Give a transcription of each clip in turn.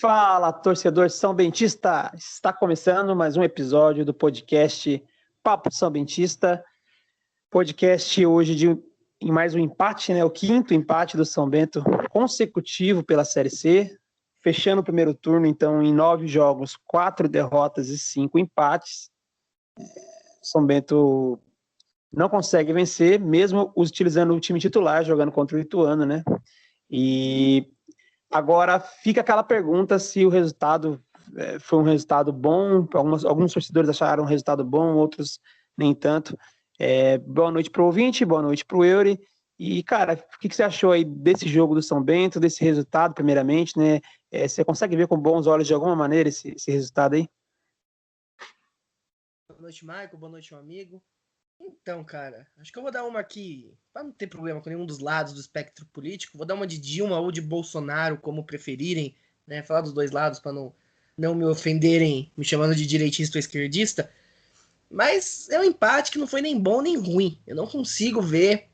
Fala, torcedor São Bentista! Está começando mais um episódio do podcast Papo São Bentista. Podcast hoje em mais um empate, né? O quinto empate do São Bento consecutivo pela Série C. Fechando o primeiro turno, então, em 9 jogos, 4 derrotas e 5 empates. São Bento não consegue vencer, mesmo utilizando o time titular, jogando contra o Ituano, né? E agora fica aquela pergunta se o resultado foi um resultado bom. Alguns torcedores acharam um resultado bom, outros nem tanto. Boa noite para o ouvinte, boa noite para o Eury. E, cara, o que você achou aí desse jogo do São Bento, desse resultado, primeiramente, né? Você consegue ver com bons olhos de alguma maneira esse resultado aí? Boa noite, Michael. Boa noite, meu amigo. Então, cara, acho que eu vou dar uma aqui, para não ter problema com nenhum dos lados do espectro político, vou dar uma de Dilma ou de Bolsonaro, como preferirem, né? Falar dos dois lados para não me ofenderem me chamando de direitista ou esquerdista. Mas é um empate que não foi nem bom nem ruim. Eu não consigo ver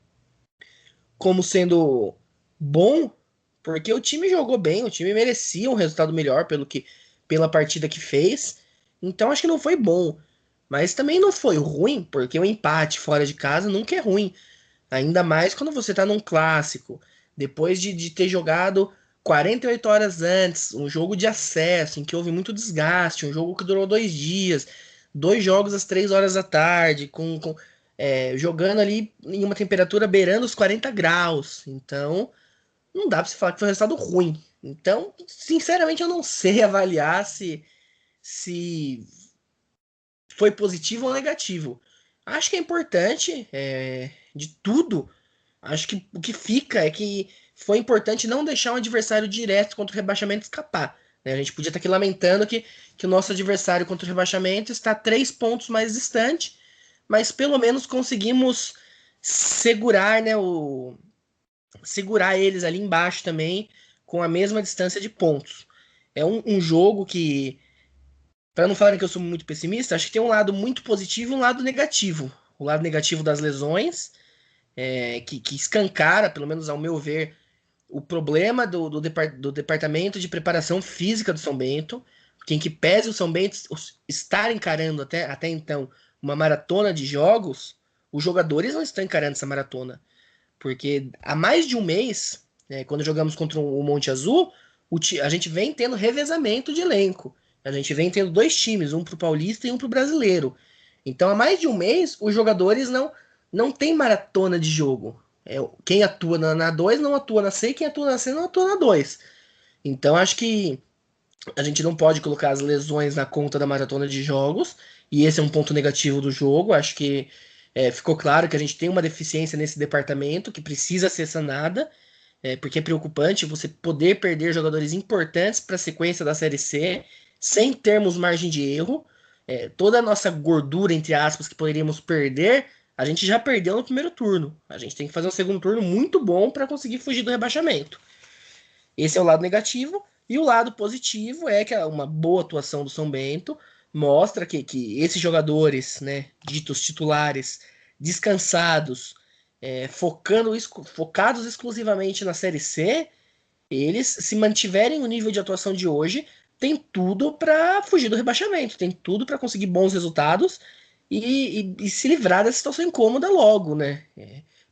como sendo bom, porque o time jogou bem, o time merecia um resultado melhor pela partida que fez. Então acho que não foi bom. Mas também não foi ruim, porque o empate fora de casa nunca é ruim. Ainda mais quando você tá num clássico. Depois de ter jogado 48 horas antes, um jogo de acesso, em que houve muito desgaste, um jogo que durou 2 dias, 2 jogos às 3 horas da tarde, jogando ali em uma temperatura beirando os 40 graus. Então, não dá pra se falar que foi um resultado ruim. Então, sinceramente, eu não sei avaliar se foi positivo ou negativo. Acho que é importante, de tudo. Acho que o que fica é que foi importante não deixar um adversário direto contra o rebaixamento escapar. Né? A gente podia estar aqui lamentando que o nosso adversário contra o rebaixamento está 3 pontos mais distante, mas pelo menos conseguimos segurar, né, segurar eles ali embaixo também com a mesma distância de pontos. É um jogo que, para não falarem que eu sou muito pessimista, acho que tem um lado muito positivo e um lado negativo. O lado negativo das lesões, que escancara, pelo menos ao meu ver, o problema do departamento de preparação física do São Bento, que em que pese o São Bento estar encarando até então uma maratona de jogos, os jogadores não estão encarando essa maratona. Porque há mais de um mês, né, quando jogamos contra o Monte Azul, a gente vem tendo revezamento de elenco. A gente vem tendo 2 times, um pro Paulista e um pro Brasileiro. Então, há mais de um mês, os jogadores não têm maratona de jogo. Quem atua na 2 não atua na C, quem atua na C não atua na 2. Então, acho que a gente não pode colocar as lesões na conta da maratona de jogos, e esse é um ponto negativo do jogo. Acho que ficou claro que a gente tem uma deficiência nesse departamento que precisa ser sanada, porque é preocupante você poder perder jogadores importantes para a sequência da Série C sem termos margem de erro. Toda a nossa gordura, entre aspas, que poderíamos perder, a gente já perdeu no primeiro turno. A gente tem que fazer um segundo turno muito bom para conseguir fugir do rebaixamento. Esse é o lado negativo. E o lado positivo é que uma boa atuação do São Bento mostra que esses jogadores, né, ditos titulares, descansados, focados exclusivamente na Série C, eles, se mantiverem o nível de atuação de hoje, tem tudo para fugir do rebaixamento, tem tudo para conseguir bons resultados e se livrar dessa situação incômoda logo, né?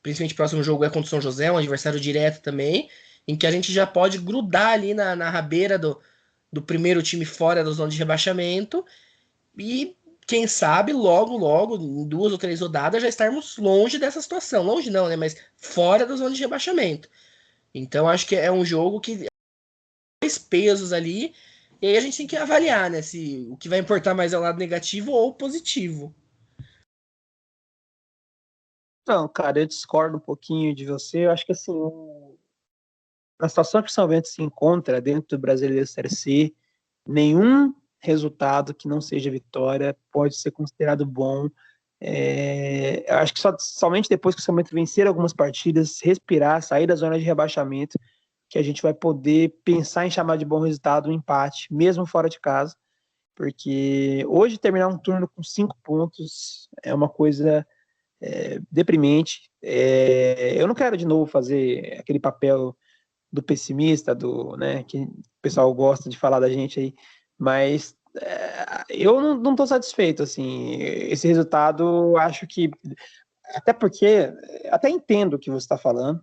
Principalmente o próximo jogo é contra o São José, um adversário direto também, em que a gente já pode grudar ali na rabeira do primeiro time fora da zona de rebaixamento e, quem sabe, logo, logo, em 2 ou 3 rodadas, já estarmos longe dessa situação. Longe não, né? Mas fora da zona de rebaixamento. Então, acho que é um jogo que tem 2 pesos ali, e aí a gente tem que avaliar, né? Se o que vai importar mais é o lado negativo ou positivo. Então, cara, eu discordo um pouquinho de você. Eu acho que, assim, na situação que o São Bento se encontra dentro do Brasileiro Série C, nenhum resultado que não seja vitória pode ser considerado bom. Eu acho que somente depois que o São Bento vencer algumas partidas, respirar, sair da zona de rebaixamento, que a gente vai poder pensar em chamar de bom resultado um empate, mesmo fora de casa, porque hoje terminar um turno com 5 pontos é uma coisa deprimente. Eu não quero de novo fazer aquele papel do pessimista, né, que o pessoal gosta de falar da gente aí, mas eu não estou satisfeito, assim, esse resultado, acho que, até porque, até entendo o que você está falando,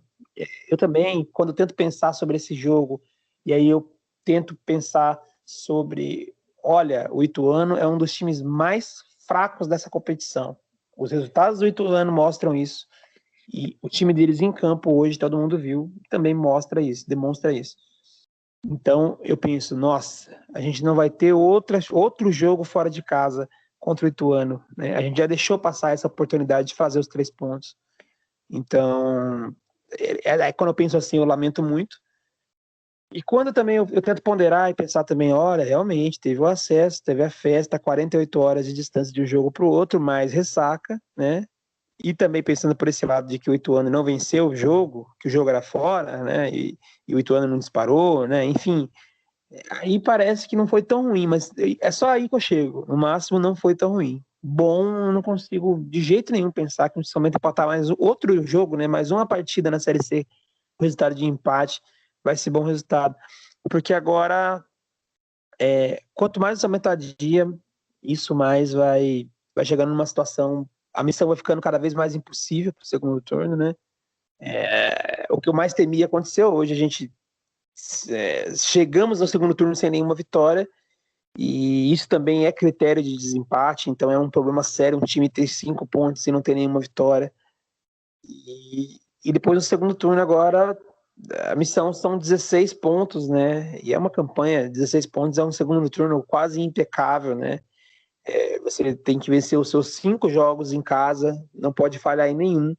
eu também, quando eu tento pensar sobre esse jogo, e aí eu tento pensar sobre, olha, o Ituano é um dos times mais fracos dessa competição, os resultados do Ituano mostram isso, e o time deles em campo hoje, todo mundo viu, também mostra isso, demonstra isso. Então eu penso, nossa, a gente não vai ter outro jogo fora de casa contra o Ituano, né? A gente já deixou passar essa oportunidade de fazer os 3 pontos. Então, quando eu penso assim, eu lamento muito. E quando também eu tento ponderar e pensar também, olha, realmente teve o acesso, teve a festa, 48 horas de distância de um jogo para o outro, mais ressaca, né? E também pensando por esse lado de que o Ituano não venceu o jogo, que o jogo era fora, né? E o Ituano não disparou, né? Enfim, aí parece que não foi tão ruim, mas é só aí que eu chego. No máximo, não foi tão ruim. Bom, eu não consigo de jeito nenhum pensar que somente empatar mais outro jogo, né? Mais uma partida na Série C, o resultado de empate vai ser bom resultado. Porque agora, quanto mais essa metade-dia, isso mais vai chegando numa situação. A missão vai ficando cada vez mais impossível para o segundo turno, né? O que eu mais temia aconteceu hoje. A gente chegamos ao segundo turno sem nenhuma vitória, e isso também é critério de desempate, então é um problema sério um time ter 5 pontos e não ter nenhuma vitória. E depois no segundo turno agora, a missão são 16 pontos, né? E é uma campanha, 16 pontos é um segundo turno quase impecável, né? Você tem que vencer os seus 5 jogos em casa, não pode falhar em nenhum,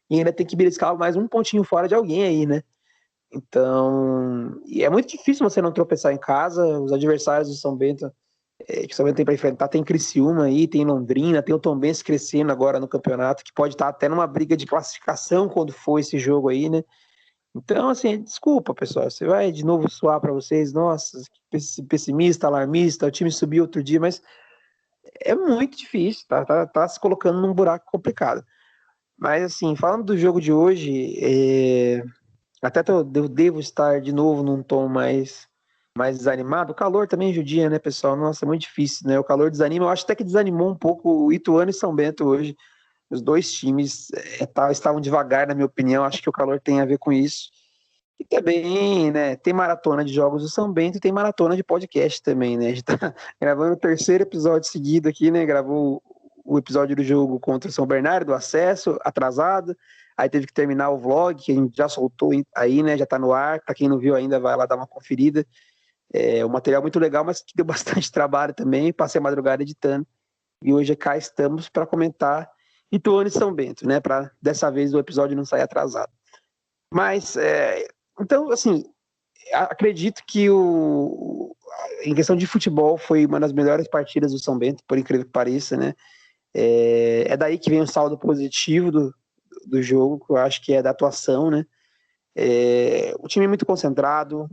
e ainda tem que beliscar mais um pontinho fora de alguém aí, né? Então, e é muito difícil você não tropeçar em casa. Os adversários do São Bento, que o São Bento tem para enfrentar, tem Criciúma aí, tem Londrina, tem o Tombense crescendo agora no campeonato, que pode estar até numa briga de classificação quando for esse jogo aí, né? Então, assim, desculpa, pessoal, você vai de novo soar para vocês, nossa, pessimista, alarmista, o time subiu outro dia, mas é muito difícil, tá se colocando num buraco complicado. Mas, assim, falando do jogo de hoje, até eu devo estar de novo num tom mais desanimado. O calor também judia, né, pessoal? Nossa, é muito difícil, né? O calor desanima. Eu acho até que desanimou um pouco o Ituano e São Bento hoje. Os dois times estavam devagar, na minha opinião. Acho que o calor tem a ver com isso. E também, né, tem maratona de jogos do São Bento e tem maratona de podcast também, né? A gente tá gravando o terceiro episódio seguido aqui, né? Gravou o episódio do jogo contra o São Bernardo, do acesso, atrasado. Aí teve que terminar o vlog, que a gente já soltou aí, né? Já tá no ar. Pra quem não viu ainda, vai lá dar uma conferida. É um material muito legal, mas que deu bastante trabalho também. Passei a madrugada editando. E hoje cá estamos para comentar Ituano e São Bento, né? Para dessa vez o episódio não sair atrasado. Mas, então, assim, acredito que em questão de futebol foi uma das melhores partidas do São Bento, por incrível que pareça, né? É daí que vem o saldo positivo do jogo, que eu acho que é da atuação, né? O time é muito concentrado,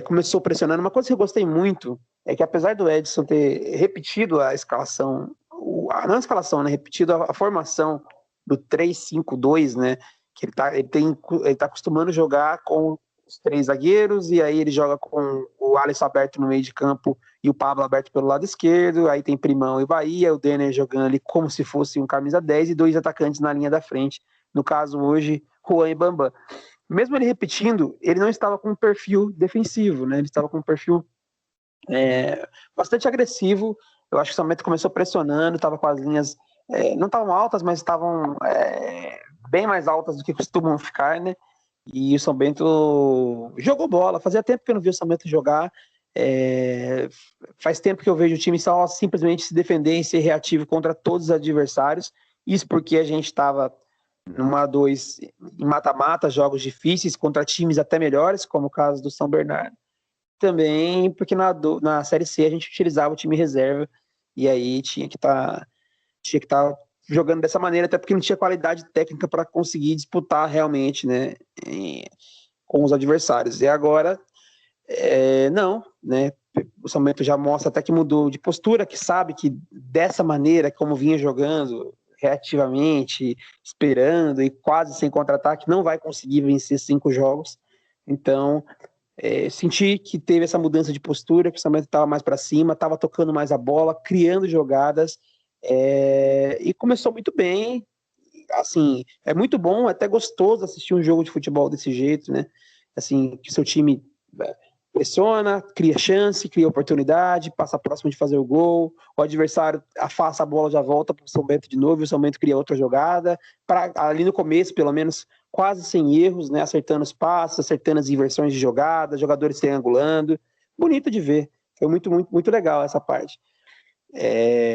começou pressionando. Uma coisa que eu gostei muito é que, apesar do Edson ter repetido a escalação, não a escalação, né? Repetido a formação do 3-5-2, né? Que ele tá acostumando jogar com os 3 zagueiros, e aí ele joga com o Alisson aberto no meio de campo e o Pablo aberto pelo lado esquerdo, aí tem Primão e Bahia, o Denner jogando ali como se fosse um camisa 10 e 2 atacantes na linha da frente, no caso hoje, Juan e Bambam. Mesmo ele repetindo, ele não estava com um perfil defensivo, né? Ele estava com um perfil bastante agressivo. Eu acho que o São Bento começou pressionando, estava com as linhas, não estavam altas, mas estavam bem mais altas do que costumam ficar, né? E o São Bento jogou bola. Fazia tempo que eu não vi o São Bento jogar. Faz tempo que eu vejo o time só simplesmente se defender e ser reativo contra todos os adversários. Isso porque a gente estava numa 2 em mata-mata, jogos difíceis contra times até melhores, como o caso do São Bernardo. Também porque na Série C a gente utilizava o time reserva e aí tinha que estar jogando dessa maneira, até porque não tinha qualidade técnica para conseguir disputar realmente, né, com os adversários. E agora, não, né, o São Bento já mostra até que mudou de postura, que sabe que dessa maneira, como vinha jogando, reativamente, esperando e quase sem contra-ataque, não vai conseguir vencer 5 jogos. Então, senti que teve essa mudança de postura, que o São Bento estava mais para cima, estava tocando mais a bola, criando jogadas, e começou muito bem. Assim, é muito bom, é até gostoso assistir um jogo de futebol desse jeito, né? Assim, que seu time pressiona, cria chance, cria oportunidade, passa próximo de fazer o gol, o adversário afasta a bola, já volta para o São Bento de novo, e o São Bento cria outra jogada, ali no começo, pelo menos, quase sem erros, né? Acertando os passos, acertando as inversões de jogada, jogadores triangulando, bonito de ver, foi muito, muito, muito legal essa parte.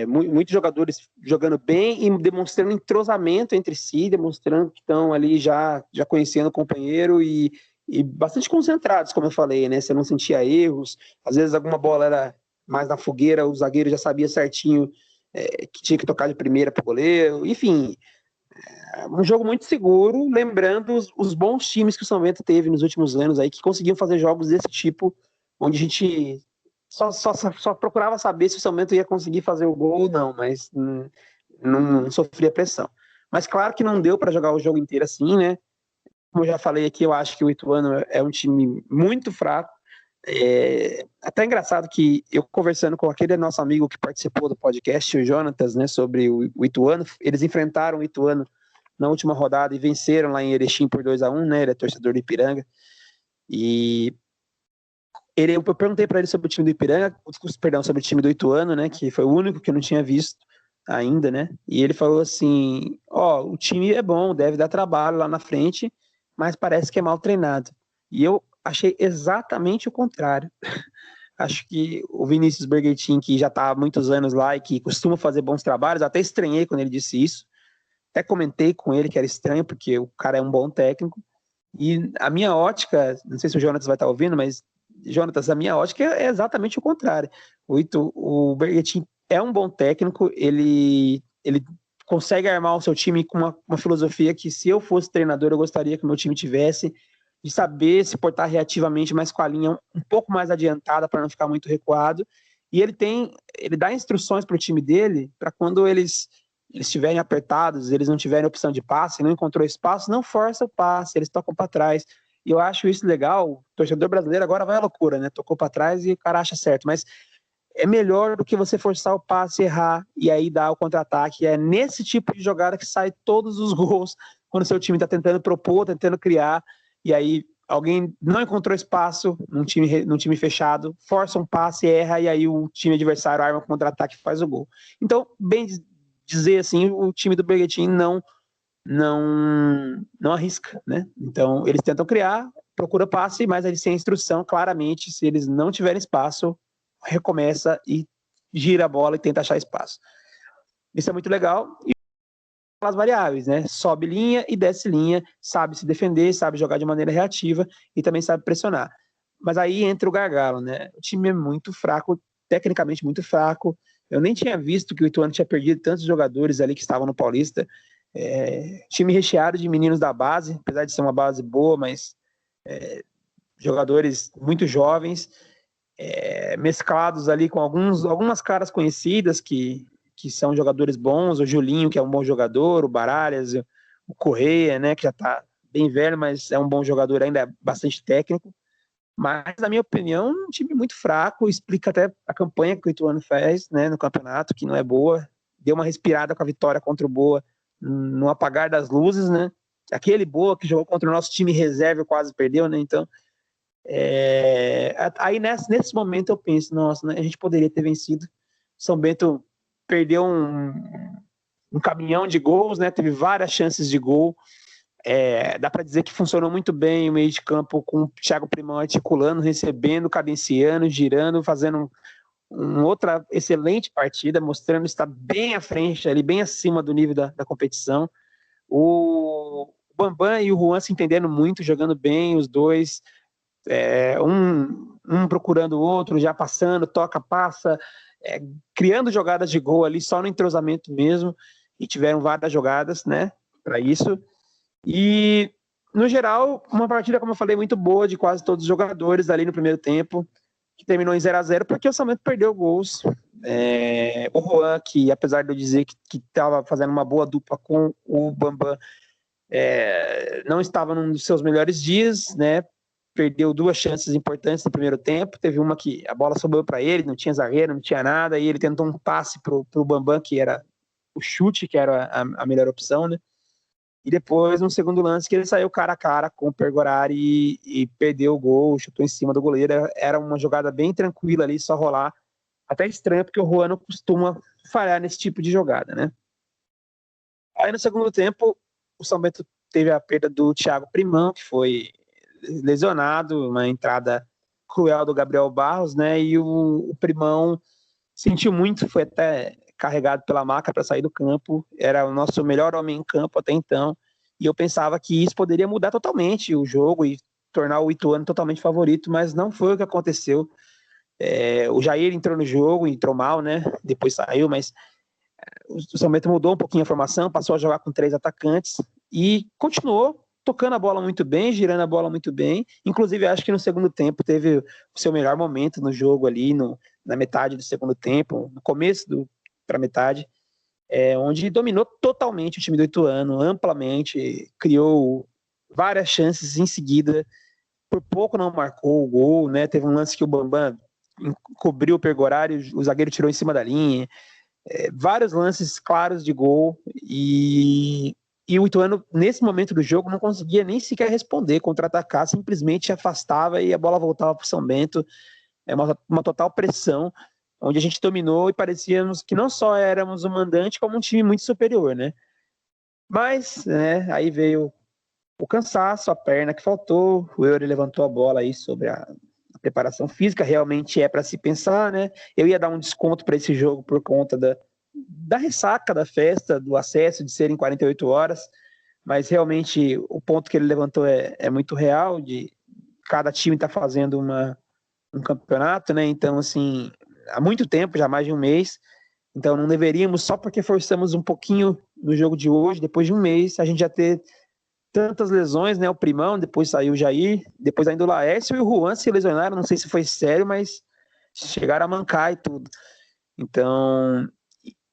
Muitos jogadores jogando bem e demonstrando entrosamento entre si, demonstrando que estão ali já conhecendo o companheiro e bastante concentrados, como eu falei, né? Você não sentia erros, às vezes alguma bola era mais na fogueira, o zagueiro já sabia certinho que tinha que tocar de primeira para o goleiro, enfim, um jogo muito seguro, lembrando os bons times que o São Bento teve nos últimos anos aí, que conseguiam fazer jogos desse tipo, onde a gente só procurava saber se o São Bento ia conseguir fazer o gol ou não, mas não sofria pressão. Mas claro que não deu para jogar o jogo inteiro assim, né? Como eu já falei aqui, eu acho que o Ituano é um time muito fraco. Até engraçado que eu conversando com aquele nosso amigo que participou do podcast, o Jonatas, né, sobre o Ituano, eles enfrentaram o Ituano na última rodada e venceram lá em Erechim por 2-1, né? Ele é torcedor do Ipiranga. E eu perguntei para ele sobre o time do Ipiranga, perdão, sobre o time do Ituano, né? Que foi o único que eu não tinha visto ainda, né? E ele falou assim: o time é bom, deve dar trabalho lá na frente, mas parece que é mal treinado. E eu achei exatamente o contrário. Acho que o Vinícius Berguetin, que já está há muitos anos lá e que costuma fazer bons trabalhos, até estranhei quando ele disse isso. Até comentei com ele que era estranho, porque o cara é um bom técnico. E a minha ótica, não sei se o Jonatas vai estar ouvindo, mas, Jonatas, a minha ótica é exatamente o contrário. O Berguetin é um bom técnico, ele consegue armar o seu time com uma filosofia que, se eu fosse treinador, eu gostaria que o meu time tivesse, de saber se portar reativamente, mas com a linha um pouco mais adiantada para não ficar muito recuado. E ele dá instruções para o time dele, para quando eles estiverem apertados, eles não tiverem opção de passe, não encontrou espaço, não força o passe, eles tocam para trás. E eu acho isso legal. O torcedor brasileiro agora vai à loucura, né? Tocou para trás e o cara acha certo, mas é melhor do que você forçar o passe, errar e aí dar o contra-ataque. É nesse tipo de jogada que sai todos os gols, quando o seu time está tentando propor, tentando criar, e aí alguém não encontrou espaço num time fechado, força um passe, erra, e aí o time adversário arma o contra-ataque e faz o gol. Então, bem dizer assim, o time do Berguetin não arrisca, né? Então, eles tentam criar, procura passe, mas eles têm instrução, claramente, se eles não tiverem espaço, recomeça e gira a bola e tenta achar espaço. Isso é muito legal. E as variáveis, né? Sobe linha e desce linha, sabe se defender, sabe jogar de maneira reativa e também sabe pressionar. Mas aí entra o gargalo, né? O time é muito fraco, tecnicamente muito fraco. Eu nem tinha visto que o Ituano tinha perdido tantos jogadores ali que estavam no Paulista. Time recheado de meninos da base, apesar de ser uma base boa, mas jogadores muito jovens, mesclados ali com algumas caras conhecidas que são jogadores bons, o Julinho, que é um bom jogador, o Baralhas, o Correia, né, que já está bem velho, mas é um bom jogador ainda, é bastante técnico. Mas, na minha opinião, um time muito fraco, explica até a campanha que o Ituano fez, né, no campeonato, que não é boa, deu uma respirada com a vitória contra o Boa no apagar das luzes, né, aquele Boa que jogou contra o nosso time reserva quase perdeu, né, então, aí nesse momento eu penso, nossa, né, a gente poderia ter vencido. São Bento perdeu um caminhão de gols, né, teve várias chances de gol. Dá para dizer que funcionou muito bem o meio de campo com o Thiago Primão articulando, recebendo, cadenciando, girando, fazendo outra excelente partida, mostrando estar bem à frente, ali, bem acima do nível da competição. O Bambam e o Juan se entendendo muito, jogando bem, os dois, um procurando o outro, já passando, toca, passa, criando jogadas de gol ali, só no entrosamento mesmo, e tiveram várias jogadas, né, para isso. E, no geral, uma partida, como eu falei, muito boa de quase todos os jogadores ali no primeiro tempo, que terminou em 0-0, porque o São Bento perdeu gols. O Juan, que apesar de eu dizer que estava fazendo uma boa dupla com o Bambam, não estava num dos seus melhores dias, né? perdeu 2 chances importantes no primeiro tempo. Teve uma que a bola sobrou para ele, não tinha zagueiro, não tinha nada, e ele tentou um passe pro Bambam, que era o chute, que era a melhor opção, né? E depois, no segundo lance, que ele saiu cara a cara com o Pergorari e perdeu o gol, chutou em cima do goleiro. Era uma jogada bem tranquila ali, só rolar. Até estranho, porque o Juan não costuma falhar nesse tipo de jogada, né? Aí no segundo tempo, o São Bento teve a perda do Thiago Primão, que foi lesionado, uma entrada cruel do Gabriel Barros, né? E o Primão sentiu muito, foi até carregado pela maca para sair do campo, era o nosso melhor homem em campo até então, e eu pensava que isso poderia mudar totalmente o jogo e tornar o Ituano totalmente favorito, mas não foi o que aconteceu. O Jair entrou no jogo, entrou mal, né? Depois saiu, mas o São Bento mudou um pouquinho a formação, passou a jogar com 3 atacantes e continuou tocando a bola muito bem, girando a bola muito bem. Inclusive, acho que no segundo tempo teve o seu melhor momento no jogo ali, na metade do segundo tempo, no começo para metade, onde dominou totalmente o time do Ituano, amplamente, criou várias chances em seguida, por pouco não marcou o gol, né? Teve um lance que o Bambam cobriu o Pergorari, o zagueiro tirou em cima da linha, vários lances claros de gol, e o Ituano, nesse momento do jogo, não conseguia nem sequer responder, contra-atacar, simplesmente afastava e a bola voltava para o São Bento. Uma total pressão, onde a gente dominou e parecíamos que não só éramos o mandante, como um time muito superior, né? Mas, né, aí veio o cansaço, a perna que faltou, o Eury levantou a bola aí sobre a preparação física, realmente é para se pensar, né? Eu ia dar um desconto para esse jogo por conta da ressaca da festa, do acesso, de serem 48 horas, mas realmente o ponto que ele levantou é muito real, de cada time tá fazendo um campeonato, né? Então, assim, há muito tempo, já mais de um mês, então não deveríamos, só porque forçamos um pouquinho no jogo de hoje, depois de um mês, a gente já ter tantas lesões, né? O Primão, depois saiu o Jair, depois ainda o Laércio e o Juan se lesionaram, não sei se foi sério, mas chegaram a mancar e tudo. Então,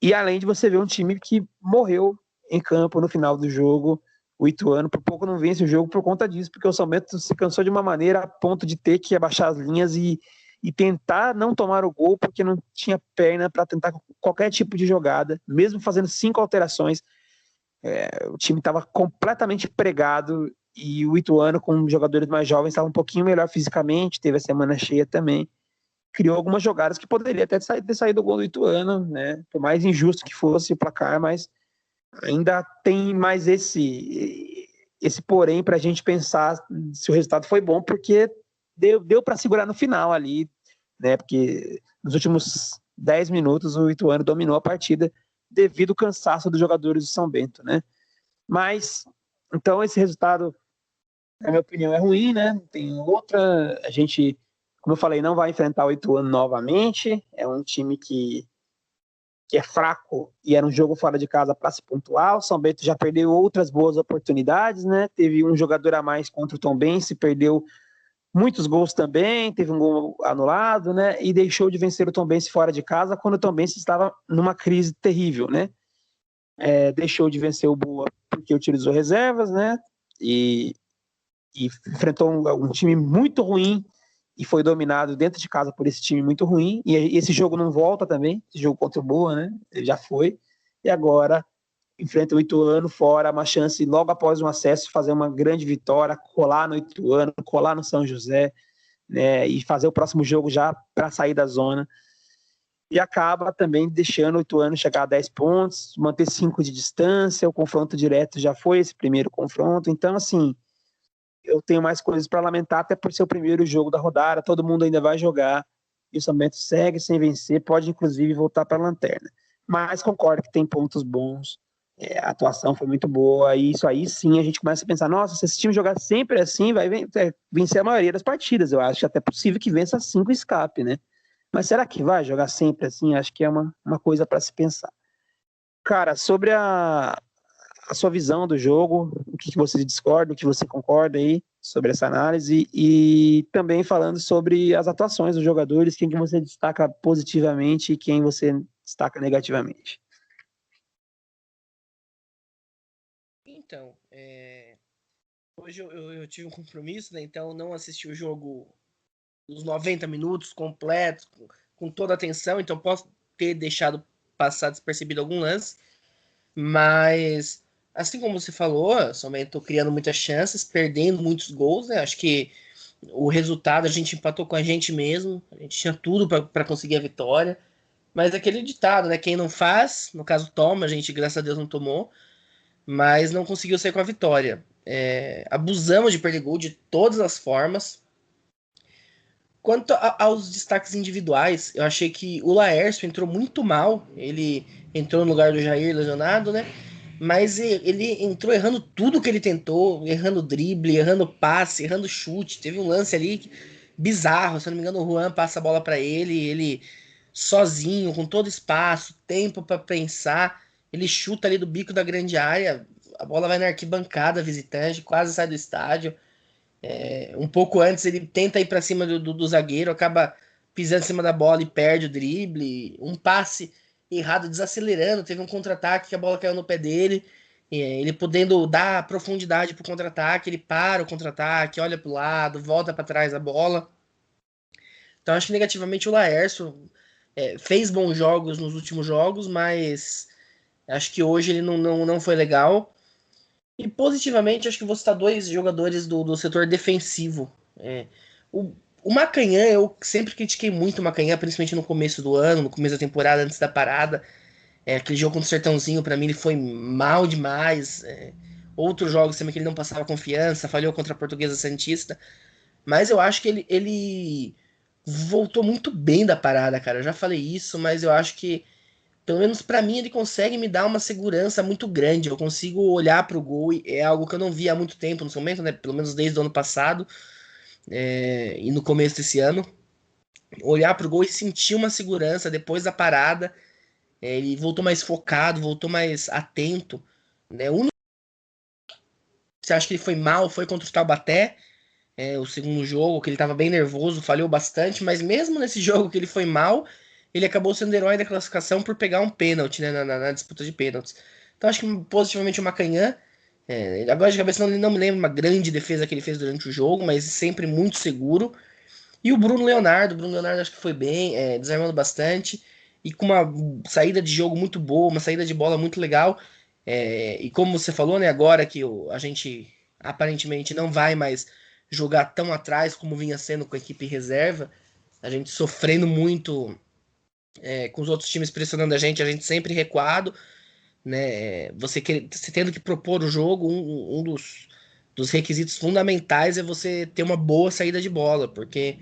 e além de você ver um time que morreu em campo no final do jogo, o Ituano por pouco não vence o jogo por conta disso, porque o São Bento se cansou de uma maneira a ponto de ter que abaixar as linhas e tentar não tomar o gol, porque não tinha perna para tentar qualquer tipo de jogada, mesmo fazendo 5 alterações. O time estava completamente pregado e o Ituano, com jogadores mais jovens, estava um pouquinho melhor fisicamente, teve a semana cheia também. Criou algumas jogadas que poderia até ter saído o gol do Ituano, né? Por mais injusto que fosse o placar, mas ainda tem mais esse porém para a gente pensar se o resultado foi bom, porque deu para segurar no final ali, né? Porque nos últimos 10 minutos o Ituano dominou a partida devido ao cansaço dos jogadores do São Bento, né? Mas, então, esse resultado, na minha opinião, é ruim, né? Tem outra, a gente, como eu falei, não vai enfrentar o Ituano novamente, é um time que é fraco e era um jogo fora de casa para se pontuar. O São Bento já perdeu outras boas oportunidades, né? Teve um jogador a mais contra o Tombense, perdeu muitos gols também, teve um gol anulado, né? E deixou de vencer o Tombense fora de casa quando o Tombense estava numa crise terrível, né? Deixou de vencer o Boa porque utilizou reservas, né? E, e enfrentou um time muito ruim e foi dominado dentro de casa por esse time muito ruim. E esse jogo não volta também, esse jogo contra o Boa, né? Ele já foi. E agora enfrenta o Ituano fora, uma chance logo após um acesso fazer uma grande vitória, colar no Ituano, colar no São José, né? E fazer o próximo jogo já para sair da zona. E acaba também deixando o Ituano chegar a 10 pontos, manter 5 de distância, o confronto direto já foi esse primeiro confronto, então assim, eu tenho mais coisas para lamentar, até por ser o primeiro jogo da rodada, todo mundo ainda vai jogar, e o São Bento segue sem vencer, pode inclusive voltar para a lanterna, mas concordo que tem pontos bons, a atuação foi muito boa, e isso aí sim a gente começa a pensar, nossa, se esse time jogar sempre assim, vai vencer a maioria das partidas, eu acho até possível que vença 5 e escape, né? Mas será que vai jogar sempre assim? Acho que é uma coisa para se pensar. Cara, sobre a sua visão do jogo, o que você discorda, o que você concorda aí sobre essa análise e também falando sobre as atuações dos jogadores, quem que você destaca positivamente e quem você destaca negativamente. Então, Hoje eu tive um compromisso, né? Então não assisti o jogo os 90 minutos completos, com toda a atenção, então posso ter deixado passar despercebido algum lance, mas assim como você falou, somente estou criando muitas chances, perdendo muitos gols, né? Acho que o resultado a gente empatou com a gente mesmo, a gente tinha tudo para conseguir a vitória, mas aquele ditado, né? Quem não faz, no caso toma, a gente graças a Deus não tomou, mas não conseguiu sair com a vitória. Abusamos de perder gol de todas as formas. Quanto aos destaques individuais, eu achei que o Laércio entrou muito mal. Ele entrou no lugar do Jair lesionado, né? Mas ele entrou errando tudo que ele tentou, errando drible, errando passe, errando chute. Teve um lance ali bizarro, se eu não me engano, o Juan passa a bola para ele sozinho, com todo espaço, tempo para pensar, ele chuta ali do bico da grande área, a bola vai na arquibancada visitante, quase sai do estádio. Um pouco antes ele tenta ir para cima do zagueiro, acaba pisando em cima da bola e perde o drible. Um passe errado, desacelerando. Teve um contra-ataque que a bola caiu no pé dele. Ele podendo dar profundidade pro contra-ataque, ele para o contra-ataque, olha pro lado, volta para trás a bola. Então acho que negativamente o Laércio fez bons jogos nos últimos jogos, mas acho que hoje ele não foi legal. E positivamente, acho que vou citar dois jogadores do setor defensivo. O, o Macanhã, eu sempre critiquei muito o Macanhã, principalmente no começo do ano, no começo da temporada, antes da parada. Aquele jogo contra o Sertãozinho, pra mim, ele foi mal demais. Outros jogos também que ele não passava confiança, falhou contra a Portuguesa Santista. Mas eu acho que ele voltou muito bem da parada, cara. Eu já falei isso, mas eu acho que pelo menos pra mim, ele consegue me dar uma segurança muito grande. Eu consigo olhar pro gol e é algo que eu não via há muito tempo no seu momento, né? Pelo menos desde o ano passado e no começo desse ano. Olhar pro gol e sentir uma segurança depois da parada. Ele voltou mais focado, voltou mais atento. Né? O único que você acha que ele foi mal foi contra o Taubaté, o segundo jogo, que ele estava bem nervoso, falhou bastante, mas mesmo nesse jogo que ele foi mal, ele acabou sendo herói da classificação por pegar um pênalti, né, na disputa de pênaltis. Então acho que positivamente o Macanhã, agora de cabeça não me lembro uma grande defesa que ele fez durante o jogo, mas sempre muito seguro. E o Bruno Leonardo acho que foi bem, desarmando bastante, e com uma saída de jogo muito boa, uma saída de bola muito legal. E como você falou, né, agora que a gente aparentemente não vai mais jogar tão atrás como vinha sendo com a equipe reserva, a gente sofrendo muito com os outros times pressionando a gente sempre recuado, né? Você tendo que propor o jogo, um dos requisitos fundamentais é você ter uma boa saída de bola, porque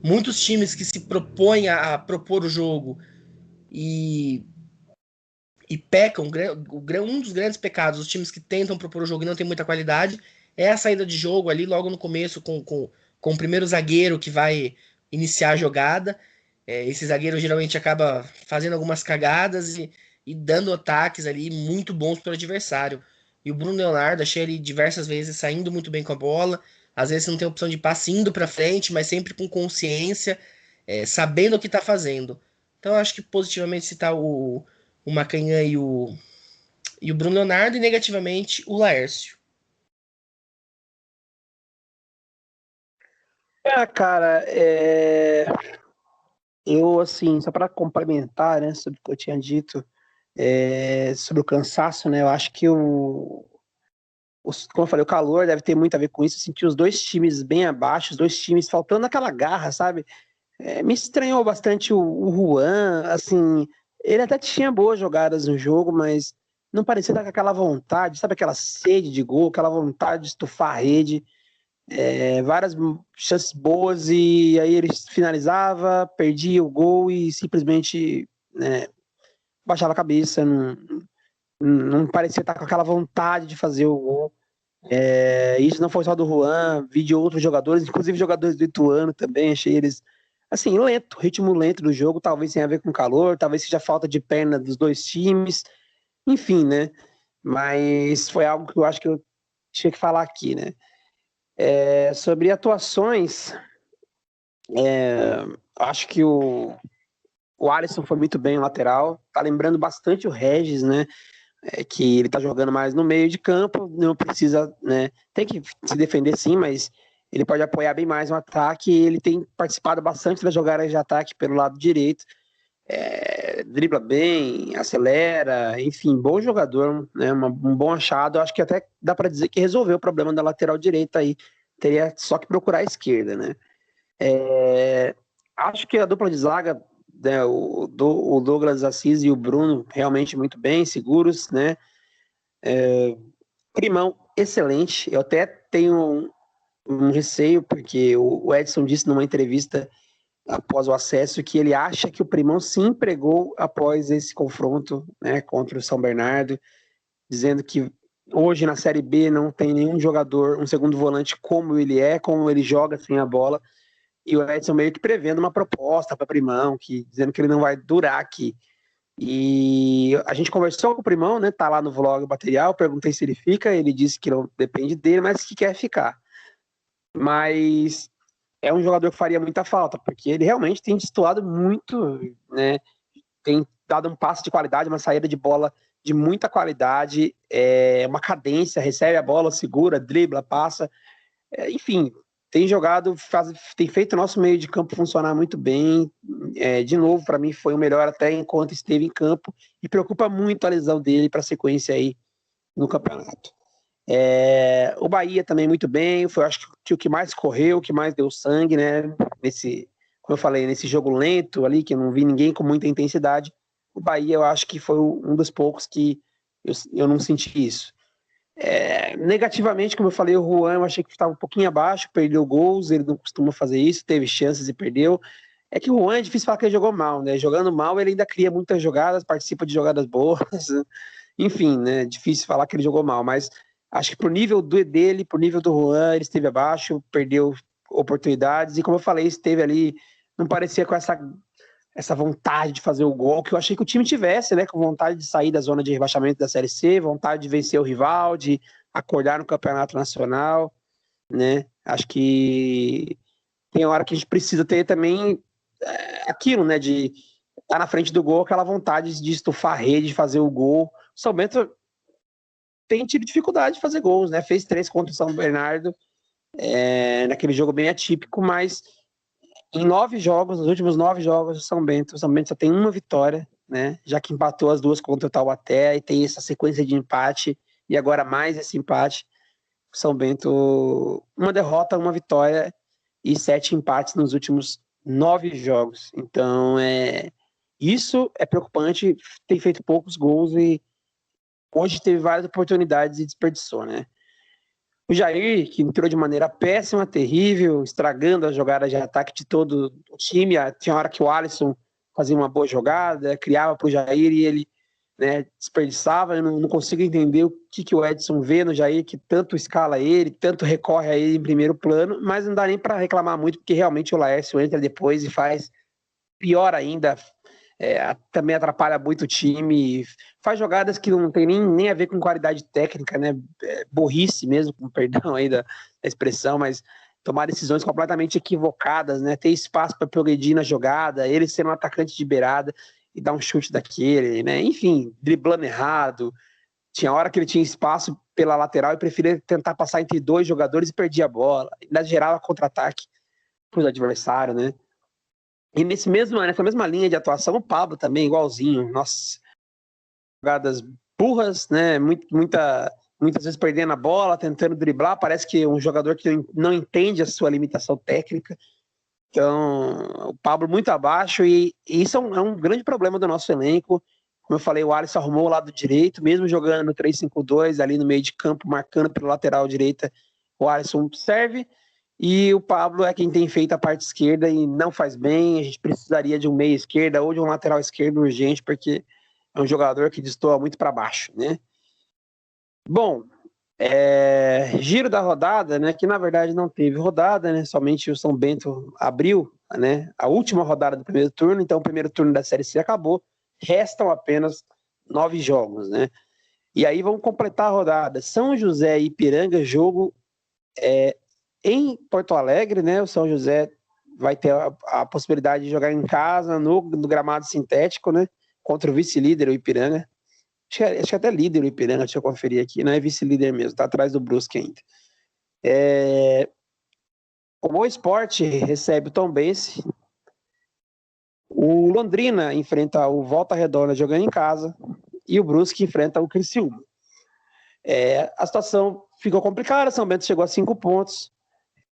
muitos times que se propõem a propor o jogo e, e pecam, um dos grandes pecados dos times que tentam propor o jogo e não tem muita qualidade é a saída de jogo ali logo no começo com o primeiro zagueiro que vai iniciar a jogada. Esse zagueiro geralmente acaba fazendo algumas cagadas e dando ataques ali muito bons para o adversário. E o Bruno Leonardo, achei ele diversas vezes saindo muito bem com a bola, às vezes não tem opção de passe indo para frente, mas sempre com consciência, sabendo o que está fazendo. Então acho que positivamente citar o Macanhã e o Bruno Leonardo e negativamente o Laércio. Cara, eu, assim, só para complementar, né, sobre o que eu tinha dito, sobre o cansaço, né, eu acho que como eu falei, o calor deve ter muito a ver com isso. Eu senti os dois times bem abaixo, os dois times faltando aquela garra, sabe? Me estranhou bastante o Juan, assim, ele até tinha boas jogadas no jogo, mas não parecia estar com aquela vontade, sabe, aquela sede de gol, aquela vontade de estufar a rede, várias chances boas e aí ele finalizava, perdia o gol e simplesmente, né, baixava a cabeça, não parecia estar com aquela vontade de fazer o gol. Isso não foi só do Juan, vi de outros jogadores, inclusive jogadores do Ituano também, achei eles assim, lento, ritmo lento do jogo, talvez tenha a ver com calor, talvez seja falta de perna dos dois times, enfim, né? Mas foi algo que eu acho que eu tinha que falar aqui, né? Sobre atuações, acho que o Alisson foi muito bem o lateral, tá lembrando bastante o Regis, né? que ele tá jogando mais no meio de campo, não precisa, né, tem que se defender sim, mas ele pode apoiar bem mais no ataque, e ele tem participado bastante das jogadas de ataque pelo lado direito, dribla bem, acelera, enfim, bom jogador, né, um bom achado. Eu acho que até dá para dizer que resolveu o problema da lateral direita aí, teria só que procurar a esquerda, né. Acho que a dupla de zaga, né, o Douglas Assis e o Bruno realmente muito bem, seguros, né. Primão, excelente. Eu até tenho um receio, porque o Edson disse numa entrevista após o acesso que ele acha que o Primão se empregou após esse confronto, né, contra o São Bernardo, dizendo que hoje na Série B não tem nenhum jogador, um segundo volante como ele joga sem a bola, e o Edson meio que prevendo uma proposta para Primão, dizendo que ele não vai durar aqui. E a gente conversou com o Primão, né, tá lá no vlog material, perguntei se ele fica, ele disse que não depende dele, mas que quer ficar. Mas é um jogador que faria muita falta, porque ele realmente tem destoado muito, né? Tem dado um passe de qualidade, uma saída de bola de muita qualidade, uma cadência, recebe a bola, segura, dribla, passa, enfim, tem jogado, tem feito o nosso meio de campo funcionar muito bem. De novo, para mim foi o melhor até enquanto esteve em campo, e preocupa muito a lesão dele para a sequência aí no campeonato. O Bahia também muito bem, foi acho que o que mais correu, o que mais deu sangue, né? Como eu falei, nesse jogo lento ali, que eu não vi ninguém com muita intensidade, o Bahia eu acho que foi um dos poucos que eu não senti isso. Negativamente, como eu falei, o Juan eu achei que estava um pouquinho abaixo, perdeu gols, ele não costuma fazer isso, teve chances e perdeu. É que o Juan é difícil falar que ele jogou mal, né? Jogando mal, ele ainda cria muitas jogadas, participa de jogadas boas, enfim, né? Difícil falar que ele jogou mal, mas acho que pro nível dele, pro nível do Juan, ele esteve abaixo, perdeu oportunidades, e como eu falei, esteve ali, não parecia com essa vontade de fazer o gol que eu achei que o time tivesse, né? Com vontade de sair da zona de rebaixamento da Série C, vontade de vencer o rival, de acordar no campeonato nacional, né? Acho que tem hora que a gente precisa ter também aquilo, né? De estar na frente do gol, aquela vontade de estufar a rede, de fazer o gol. O São Bento tem tido dificuldade de fazer gols, né? Fez 3 contra o São Bernardo, naquele jogo bem atípico, mas em 9 jogos, nos últimos 9 jogos do São Bento só tem uma vitória, né? Já que empatou as 2 contra o Taubaté, e tem essa sequência de empate, e agora mais esse empate. São Bento, uma derrota, uma vitória e 7 empates nos últimos 9 jogos. Então, isso é preocupante, tem feito poucos gols e hoje teve várias oportunidades e desperdiçou, né? O Jair, que entrou de maneira péssima, terrível, estragando as jogadas de ataque de todo o time. Tinha hora que o Alisson fazia uma boa jogada, criava para o Jair e ele, né, desperdiçava. Eu não consigo entender o que o Edson vê no Jair, que tanto escala ele, tanto recorre a ele em primeiro plano, mas não dá nem para reclamar muito, porque realmente o Laércio entra depois e faz pior ainda. Também atrapalha muito o time, faz jogadas que não tem nem a ver com qualidade técnica, né? Burrice mesmo, com perdão aí da expressão, mas tomar decisões completamente equivocadas, né? Ter espaço para progredir na jogada, ele ser um atacante de beirada e dar um chute daquele, né? Enfim, driblando errado. Tinha hora que ele tinha espaço pela lateral e preferia tentar passar entre 2 jogadores e perdia a bola, ainda gerava contra-ataque para os adversários, né? E nessa mesma linha de atuação, o Pablo também, igualzinho. Nossa, jogadas burras, né? Muitas vezes perdendo a bola, tentando driblar. Parece que é um jogador que não entende a sua limitação técnica. Então, o Pablo muito abaixo, e isso é um grande problema do nosso elenco. Como eu falei, o Alisson arrumou o lado direito, mesmo jogando no 3-5-2, ali no meio de campo, marcando pela lateral direita, o Alisson serve. E o Pablo é quem tem feito a parte esquerda e não faz bem. A gente precisaria de um meia esquerda ou de um lateral esquerdo urgente, porque é um jogador que destoa muito para baixo, né? Bom, giro da rodada, né? Que na verdade não teve rodada, né? Somente o São Bento abriu, né? A última rodada do primeiro turno. Então o primeiro turno da Série C acabou. Restam apenas 9 jogos, né? E aí vamos completar a rodada. São José e Ipiranga, jogo em Porto Alegre, né? O São José vai ter a possibilidade de jogar em casa, no gramado sintético, né? Contra o vice-líder, o Ipiranga. Acho que até líder o Ipiranga, deixa eu conferir aqui, não é vice-líder mesmo, tá atrás do Brusque ainda. O Boa Esporte recebe o Tombense. O Londrina enfrenta o Volta Redonda jogando em casa. E o Brusque enfrenta o Criciúma. A situação ficou complicada, São Bento chegou a 5 pontos.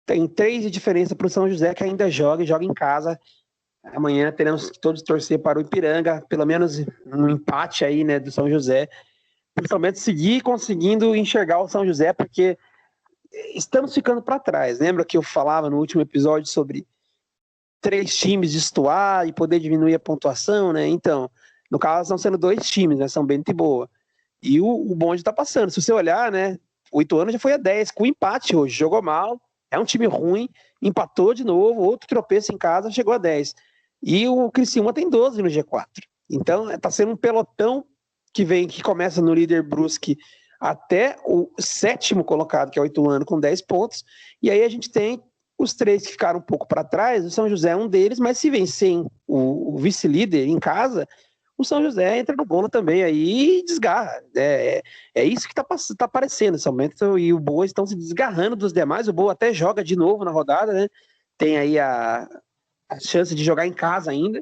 Tem 3 de diferença para o São José, que ainda joga em casa. Amanhã teremos que todos torcer para o Ipiranga, pelo menos um empate aí, né, do São José. Principalmente seguir conseguindo enxergar o São José, porque estamos ficando para trás. Lembra que eu falava no último episódio sobre 3 times destoar e poder diminuir a pontuação, né? Então, no caso, estão sendo 2 times, né? São Bento e Boa. E o bonde está passando. Se você olhar, né? O Ituano já foi a 10, com empate hoje. Jogou mal, é um time ruim, empatou de novo, outro tropeço em casa, chegou a 10. E o Criciúma tem 12 no G4. Então, está sendo um pelotão que começa no líder Brusque até o 7º colocado, que é o Ituano, com 10 pontos. E aí a gente tem os 3 que ficaram um pouco para trás. O São José é um deles, mas se vencer o vice-líder em casa, o São José entra no bolo também aí e desgarra. É isso que tá aparecendo. São Bento e o Boa estão se desgarrando dos demais. O Boa até joga de novo na rodada, né? Tem aí a chance de jogar em casa ainda.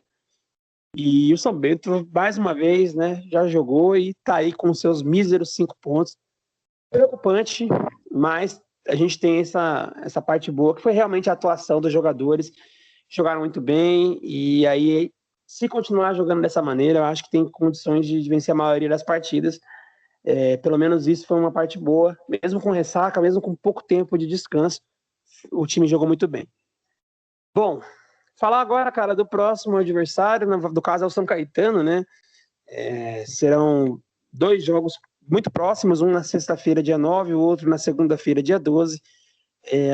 E o São Bento, mais uma vez, né, já jogou e tá aí com seus míseros 5 pontos. Preocupante, mas a gente tem essa parte boa, que foi realmente a atuação dos jogadores. Jogaram muito bem, e aí, se continuar jogando dessa maneira, eu acho que tem condições de vencer a maioria das partidas. Pelo menos isso foi uma parte boa, mesmo com ressaca, mesmo com pouco tempo de descanso, o time jogou muito bem. Bom, falar agora, cara, do próximo adversário, no caso é o São Caetano, né? Serão 2 jogos muito próximos, um na sexta-feira, dia 9, o outro na segunda-feira, dia 12.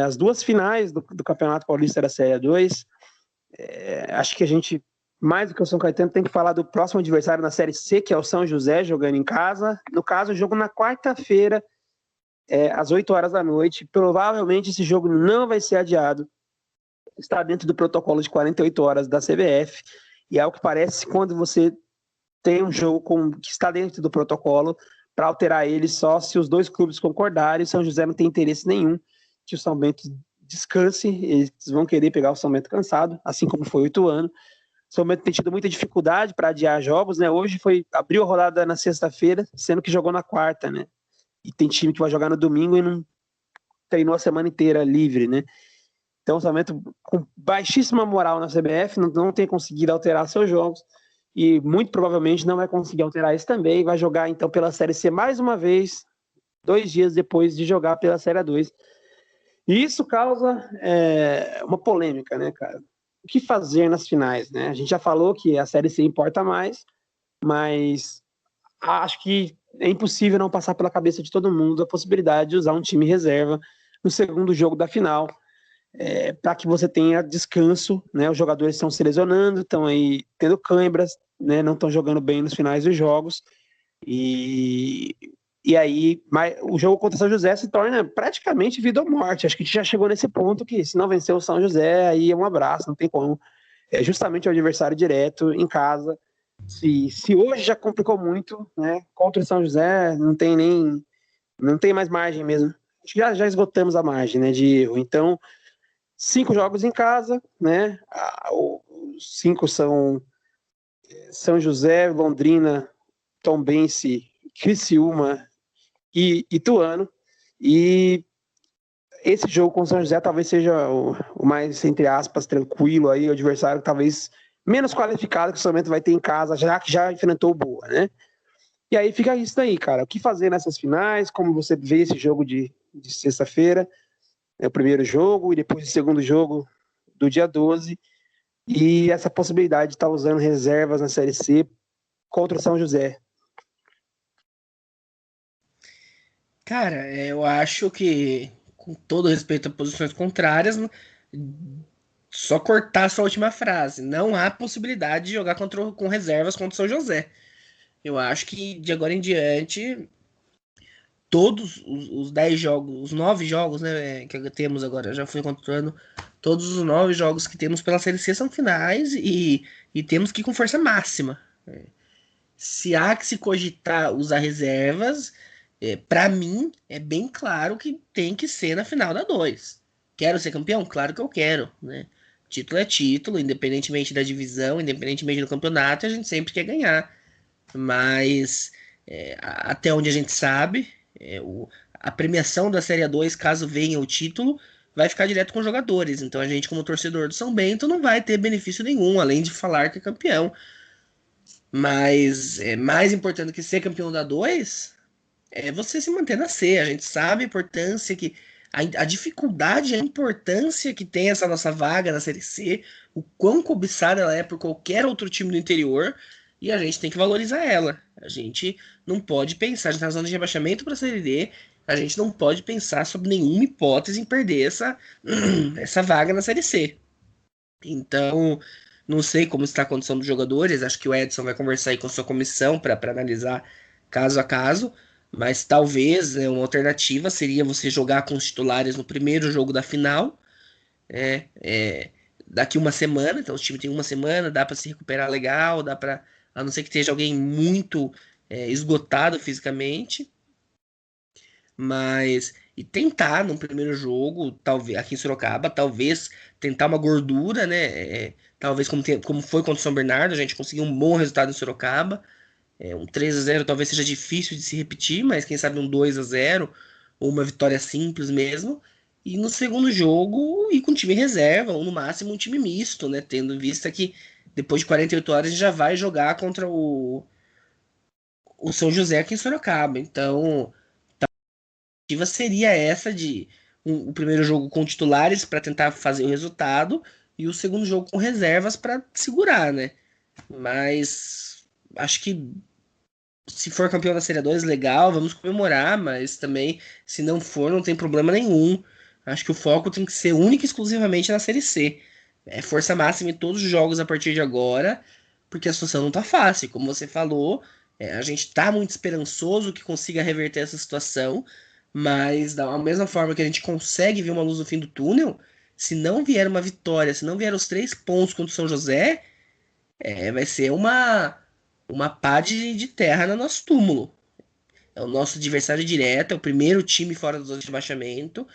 As 2 finais do Campeonato Paulista da Série 2. Acho que a gente, mais do que o São Caetano, tem que falar do próximo adversário na Série C, que é o São José, jogando em casa. No caso, o jogo na quarta-feira, às 8 horas da noite. Provavelmente esse jogo não vai ser adiado. Está dentro do protocolo de 48 horas da CBF, e ao que parece, quando você tem um jogo que está dentro do protocolo, para alterar ele só se os 2 clubes concordarem. O São José não tem interesse nenhum que o São Bento descanse, eles vão querer pegar o São Bento cansado, assim como foi o Ituano. O São Bento tem tido muita dificuldade para adiar jogos, né? Hoje abriu a rodada na sexta-feira, sendo que jogou na quarta, né? E tem time que vai jogar no domingo e não treinou a semana inteira livre, né? Então o São Bento, com baixíssima moral na CBF, não tem conseguido alterar seus jogos, e muito provavelmente não vai conseguir alterar isso também. Vai jogar então pela Série C mais uma vez, 2 dias depois de jogar pela Série A2. E isso causa uma polêmica, né, cara? O que fazer nas finais, né? A gente já falou que a Série C importa mais, mas acho que é impossível não passar pela cabeça de todo mundo a possibilidade de usar um time reserva no segundo jogo da final, para que você tenha descanso, né? Os jogadores estão se lesionando, estão aí tendo câimbras, né? Não estão jogando bem nos finais dos jogos, e aí o jogo contra o São José se torna praticamente vida ou morte. Acho que a gente já chegou nesse ponto que, se não vencer o São José, aí é um abraço, não tem como. É justamente o adversário direto em casa. Se hoje já complicou muito, né? Contra o São José, não tem mais margem mesmo. Acho que já esgotamos a margem, né, de erro. Então, 5 jogos em casa, né? Os 5 são São José, Londrina, Tombense, Criciúma e Ituano. E esse jogo com o São José talvez seja o mais, entre aspas, tranquilo aí, o adversário talvez menos qualificado que o São Bento vai ter em casa, já que já enfrentou o Boa, né? E aí fica isso daí, cara. O que fazer nessas finais? Como você vê esse jogo de sexta-feira? É o primeiro jogo, e depois o segundo jogo do dia 12. E essa possibilidade de estar usando reservas na Série C contra o São José. Cara, eu acho que, com todo respeito a posições contrárias, só cortar sua última frase. Não há possibilidade de jogar com reservas contra o São José. Eu acho que, de agora em diante, todos os 10 jogos, os 9 jogos, né, que temos agora, já fui contando, todos os 9 jogos que temos pela Série C são finais, e temos que ir com força máxima. Se há que se cogitar usar reservas, para mim é bem claro que tem que ser na final da 2. Quero ser campeão? Claro que eu quero, né? Título é título, independentemente da divisão, independentemente do campeonato, a gente sempre quer ganhar. Mas até onde a gente sabe, a premiação da Série A2, caso venha o título, vai ficar direto com os jogadores. Então a gente, como torcedor do São Bento, não vai ter benefício nenhum, além de falar que é campeão. Mas é mais importante do que ser campeão da 2 é você se manter na C. A gente sabe a importância que. A dificuldade, a importância que tem essa nossa vaga na Série C, o quão cobiçada ela é por qualquer outro time do interior, e a gente tem que valorizar ela. A gente não pode pensar, a gente tá na zona de rebaixamento para a Série D, a gente não pode pensar sobre nenhuma hipótese em perder essa vaga na Série C. Então, não sei como está a condição dos jogadores. Acho que o Edson vai conversar aí com a sua comissão para analisar caso a caso. Mas talvez uma alternativa seria você jogar com os titulares no primeiro jogo da final. É, é, daqui uma semana. Então, o time tem uma semana, dá para se recuperar legal, dá para. A não ser que esteja alguém muito esgotado fisicamente. Mas. E tentar no primeiro jogo, talvez aqui em Sorocaba, talvez tentar uma gordura, né? Talvez como foi contra o São Bernardo, a gente conseguiu um bom resultado em Sorocaba. Um 3-0 talvez seja difícil de se repetir, mas quem sabe um 2-0 ou uma vitória simples mesmo. E no segundo jogo, ir com time reserva, ou no máximo um time misto, né? Tendo em vista que depois de 48 horas a gente já vai jogar contra o São José aqui em Sorocaba. Então, alternativa seria essa de o primeiro jogo com titulares para tentar fazer o resultado e o segundo jogo com reservas para segurar, né? Mas acho que se for campeão da Série 2, legal, vamos comemorar, mas também, se não for, não tem problema nenhum. Acho que o foco tem que ser único e exclusivamente na Série C. É força máxima em todos os jogos a partir de agora, porque a situação não tá fácil. Como você falou, a gente tá muito esperançoso que consiga reverter essa situação, mas da mesma forma que a gente consegue ver uma luz no fim do túnel, se não vier uma vitória, se não vier os 3 pontos contra o São José, vai ser uma pá de terra no nosso túmulo. É o nosso adversário direto, é o primeiro time fora da zona de rebaixamento.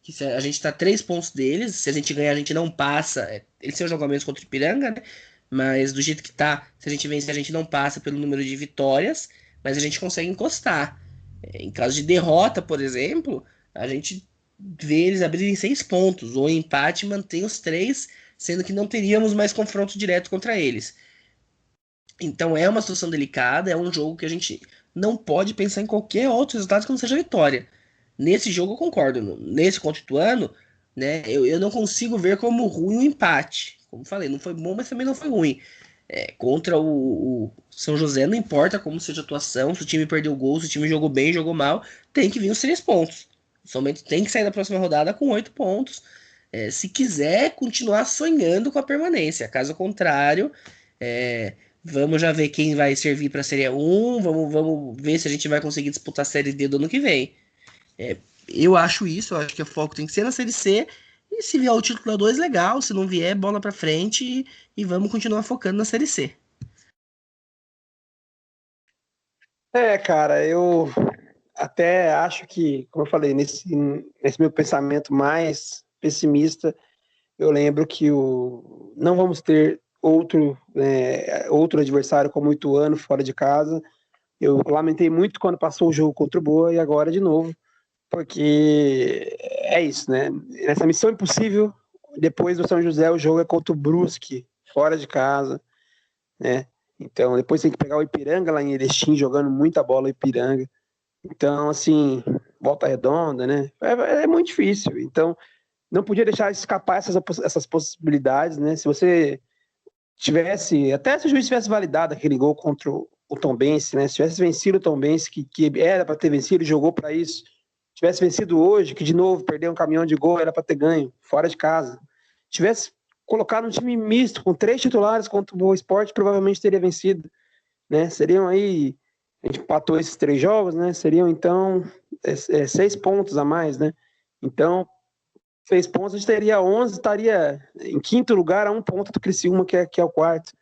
Que se a gente tá 3 pontos deles, se a gente ganhar, a gente não passa. Eles têm jogamentos contra o Ipiranga, né? Mas do jeito que tá, se a gente vencer, a gente não passa pelo número de vitórias, mas a gente consegue encostar. Em caso de derrota, por exemplo, a gente vê eles abrirem 6 pontos, ou empate mantém os 3, sendo que não teríamos mais confronto direto contra eles. Então é uma situação delicada, é um jogo que a gente não pode pensar em qualquer outro resultado que não seja vitória. Nesse jogo eu concordo. Nesse contra o Ituano, né, eu não consigo ver como ruim o empate. Como falei, não foi bom, mas também não foi ruim. Contra o São José, não importa como seja a atuação, se o time perdeu o gol, se o time jogou bem, jogou mal, tem que vir os 3 pontos. Somente tem que sair da próxima rodada com 8 pontos. Se quiser continuar sonhando com a permanência. Caso contrário, é, vamos já ver quem vai servir para a Série 1. Vamos ver se a gente vai conseguir disputar a Série D do ano que vem. Eu acho isso, eu acho que o foco tem que ser na Série C. E se vier o título da 2, legal. Se não vier, bola para frente e vamos continuar focando na Série C. Cara, eu até acho que, como eu falei, nesse meu pensamento mais pessimista, eu lembro que não vamos ter outro adversário como o Ituano fora de casa. Eu lamentei muito quando passou o jogo contra o Boa e agora de novo, porque é isso, né? Nessa missão impossível, depois do São José, o jogo é contra o Brusque, fora de casa, né? Então, depois tem que pegar o Ipiranga lá em Erechim, jogando muita bola o Ipiranga. Então, assim, volta redonda, né? É muito difícil. Então, não podia deixar escapar essas possibilidades, né? Se você tivesse, até se o juiz tivesse validado aquele gol contra o Tombense, né? Se tivesse vencido o Tombense, que era para ter vencido, jogou para isso. Tivesse vencido hoje, que de novo perdeu um caminhão de gol, era para ter ganho, fora de casa. Tivesse colocado um time misto, com 3 titulares contra o Boa Esporte, provavelmente teria vencido, né? Seriam aí, a gente empatou esses 3 jogos, né? Seriam então 6 pontos a mais, né? Então, 6 pontos, a gente teria 11, estaria em quinto lugar a 1 ponto do Criciúma, que é o quarto.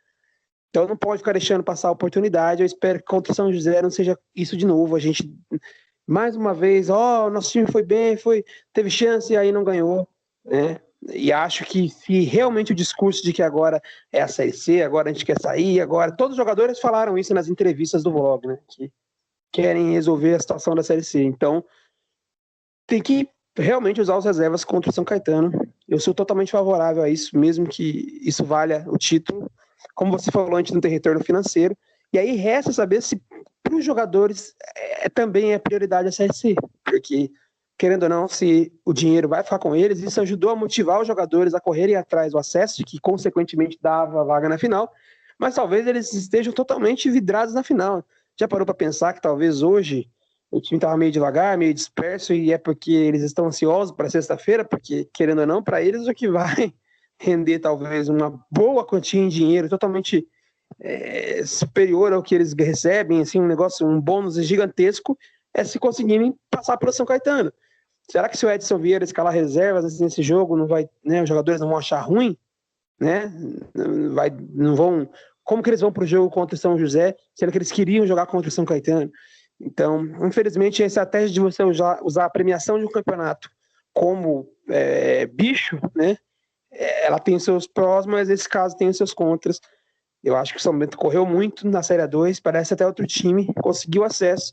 Então não pode ficar deixando passar a oportunidade. Eu espero que contra o São José não seja isso de novo. A gente, mais uma vez, nosso time foi bem, teve chance e aí não ganhou, né? E acho que se realmente o discurso de que agora é a Série C, agora a gente quer sair, agora... Todos os jogadores falaram isso nas entrevistas do vlog, né? Que querem resolver a situação da Série C. Então, tem que realmente usar as reservas contra o São Caetano. Eu sou totalmente favorável a isso, mesmo que isso valha o título. Como você falou, antes não tem retorno financeiro. E aí resta saber se para os jogadores também é prioridade a Série C. Porque, querendo ou não, se o dinheiro vai ficar com eles, isso ajudou a motivar os jogadores a correrem atrás do acesso, que consequentemente dava vaga na final. Mas talvez eles estejam totalmente vidrados na final. Já parou para pensar que talvez hoje o time estava meio devagar, meio disperso, e é porque eles estão ansiosos para sexta-feira, porque, querendo ou não, para eles o que vai render talvez uma boa quantia em dinheiro, totalmente superior ao que eles recebem, assim, um negócio, um bônus gigantesco, é se conseguirem passar pelo São Caetano. Será que se o Edson Vieira escalar reservas assim, nesse jogo, não vai, né, os jogadores não vão achar ruim? Né? Não vão... Como que eles vão para o jogo contra o São José, sendo que eles queriam jogar contra o São Caetano? Então, infelizmente, a estratégia de você usar a premiação de um campeonato como bicho, né? Ela tem os seus prós, mas esse caso tem os seus contras. Eu acho que o São Bento correu muito na Série A2, parece até outro time, conseguiu acesso,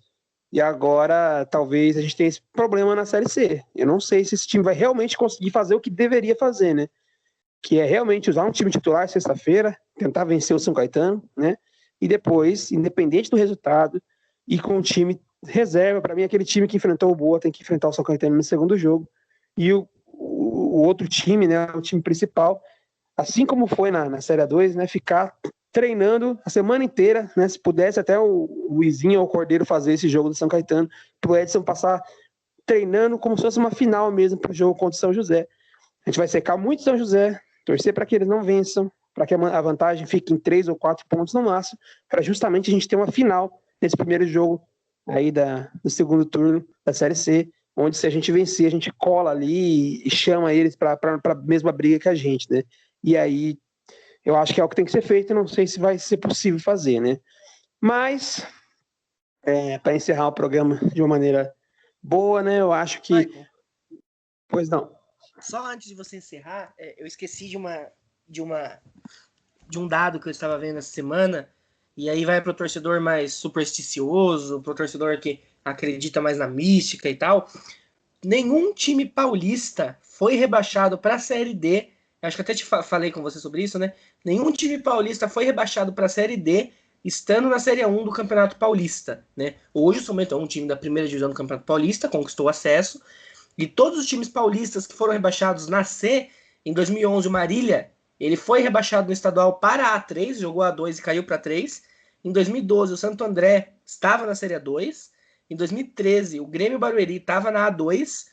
e agora talvez a gente tenha esse problema na Série C. Eu não sei se esse time vai realmente conseguir fazer o que deveria fazer, né? Que é realmente usar um time titular sexta-feira, tentar vencer o São Caetano, né? E depois, independente do resultado, ir com o time reserva. Para mim, aquele time que enfrentou o Boa tem que enfrentar o São Caetano no segundo jogo. E o outro time, né, o time principal, assim como foi na Série A2, né, ficar treinando a semana inteira, né, se pudesse até o Luizinho ou o Cordeiro fazer esse jogo do São Caetano, para o Edson passar treinando como se fosse uma final mesmo para o jogo contra o São José. A gente vai secar muito São José, torcer para que eles não vençam, para que a vantagem fique em 3 ou 4 pontos no máximo, para justamente a gente ter uma final nesse primeiro jogo aí do segundo turno da Série C, onde se a gente vencer, a gente cola ali e chama eles para a mesma briga que a gente, né? E aí eu acho que é o que tem que ser feito, não sei se vai ser possível fazer, né? Mas, para encerrar o programa de uma maneira boa, né? Eu acho que... Michael, pois não. só antes de você encerrar, eu esqueci de um dado que eu estava vendo essa semana, e aí vai para o torcedor mais supersticioso, para o torcedor que acredita mais na mística e tal. Nenhum time paulista foi rebaixado para a Série D. Acho que até te falei com você sobre isso, né? Nenhum time paulista foi rebaixado para a Série D, estando na Série 1 do Campeonato Paulista, né? Hoje o São Bento é um time da primeira divisão do Campeonato Paulista, conquistou acesso, e todos os times paulistas que foram rebaixados na C, em 2011 o Marília, ele foi rebaixado no estadual para a A3, jogou a A2 e caiu para A3. Em 2012 o Santo André estava na Série A2. Em 2013 o Grêmio Barueri estava na A2.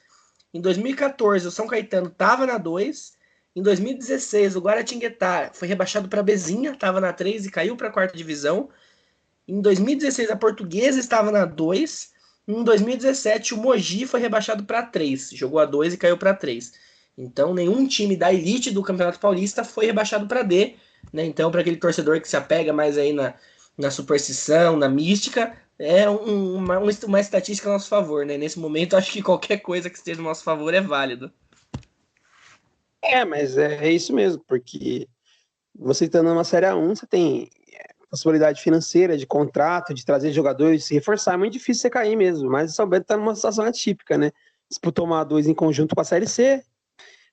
Em 2014 o São Caetano estava na A2. Em 2016 o Guaratinguetá foi rebaixado para a Bezinha, estava na A3 e caiu para a quarta divisão. Em 2016 a Portuguesa estava na A2. Em 2017, o Mogi foi rebaixado para 3. Jogou a 2 e caiu para 3. Então, nenhum time da elite do Campeonato Paulista foi rebaixado para D. Né? Então, para aquele torcedor que se apega mais aí na superstição, na mística, é uma estatística a nosso favor. Né? Nesse momento, acho que qualquer coisa que esteja a nosso favor é válido. Mas é isso mesmo, porque você estando numa Série A1, você tem possibilidade financeira, de contrato, de trazer jogadores, se reforçar, é muito difícil você cair mesmo, mas o São Bento está numa situação atípica, né? Disputou uma A2 em conjunto com a Série C,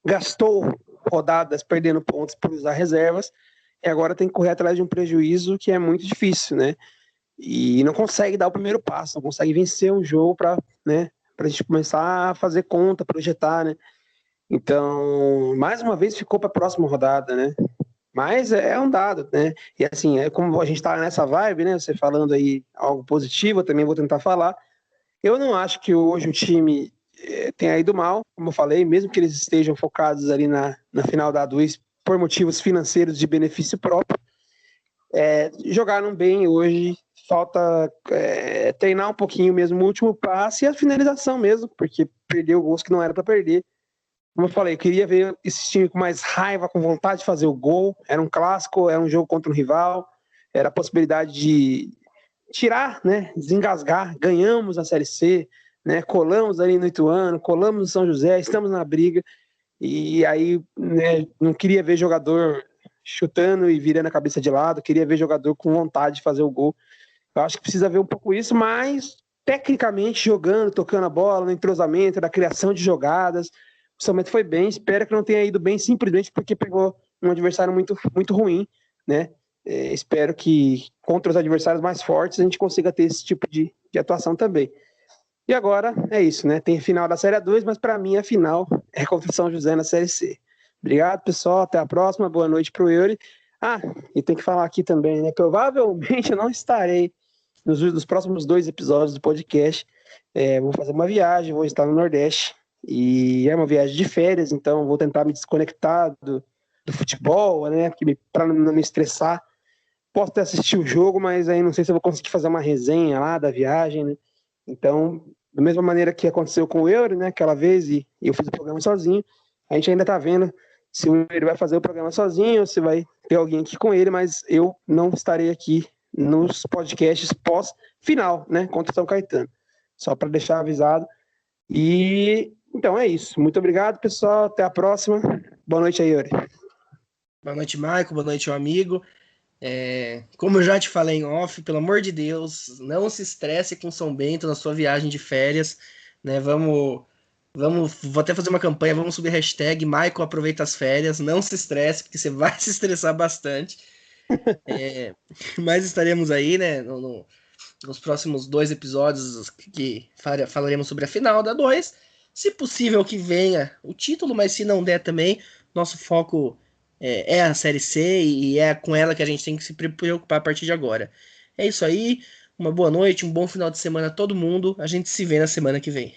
gastou rodadas perdendo pontos por usar reservas, e agora tem que correr atrás de um prejuízo que é muito difícil, né? E não consegue dar o primeiro passo, não consegue vencer um jogo para, né, a gente começar a fazer conta, projetar, né? Então, mais uma vez ficou para a próxima rodada, né? Mas é um dado, né? E assim, como a gente tá nessa vibe, né? Você falando aí algo positivo, eu também vou tentar falar. Eu não acho que hoje o time tenha ido mal, como eu falei, mesmo que eles estejam focados ali na final da A2 por motivos financeiros de benefício próprio. Jogaram bem hoje, falta treinar um pouquinho mesmo o último passe e a finalização mesmo, porque perdeu gols que não era para perder. Como eu falei, eu queria ver esse time com mais raiva, com vontade de fazer o gol. Era um clássico, era um jogo contra um rival, era a possibilidade de tirar, né, desengasgar, ganhamos a Série C, né, colamos ali no Ituano, colamos no São José, estamos na briga, e aí, né, não queria ver jogador chutando e virando a cabeça de lado, queria ver jogador com vontade de fazer o gol. Eu acho que precisa ver um pouco isso, mas tecnicamente jogando, tocando a bola, no entrosamento, na criação de jogadas, o São Bento foi bem, espero que não tenha ido bem simplesmente porque pegou um adversário muito, muito ruim, né? Espero que contra os adversários mais fortes a gente consiga ter esse tipo de atuação também. E agora é isso, né? Tem a final da Série A2, mas para mim a final é contra o São José na Série C. Obrigado, pessoal. Até a próxima. Boa noite para o Eury. Ah, e tem que falar aqui também, né? Provavelmente eu não estarei nos próximos 2 episódios do podcast. Vou fazer uma viagem, vou estar no Nordeste. E é uma viagem de férias, então vou tentar me desconectar do futebol, né? Para não me estressar. Posso até assistir o jogo, mas aí não sei se eu vou conseguir fazer uma resenha lá da viagem, né? Então, da mesma maneira que aconteceu com o Eury, né? Aquela vez, e eu fiz o programa sozinho, a gente ainda tá vendo se o Eury vai fazer o programa sozinho, ou se vai ter alguém aqui com ele, mas eu não estarei aqui nos podcasts pós-final, né? Contra o São Caetano. Só para deixar avisado. E então é isso. Muito obrigado, pessoal. Até a próxima. Boa noite aí, Eury. Boa noite, Maico. Boa noite, meu amigo. Como eu já te falei em off, pelo amor de Deus, não se estresse com São Bento na sua viagem de férias, né? Vou até fazer uma campanha, vamos subir hashtag Maico aproveita as férias, não se estresse, porque você vai se estressar bastante. Mas estaremos aí, né? Nos próximos 2 episódios que falaremos sobre a final da 2. Se possível que venha o título, mas se não der também, nosso foco é a Série C e é com ela que a gente tem que se preocupar a partir de agora. É isso aí, uma boa noite, um bom final de semana a todo mundo. A gente se vê na semana que vem.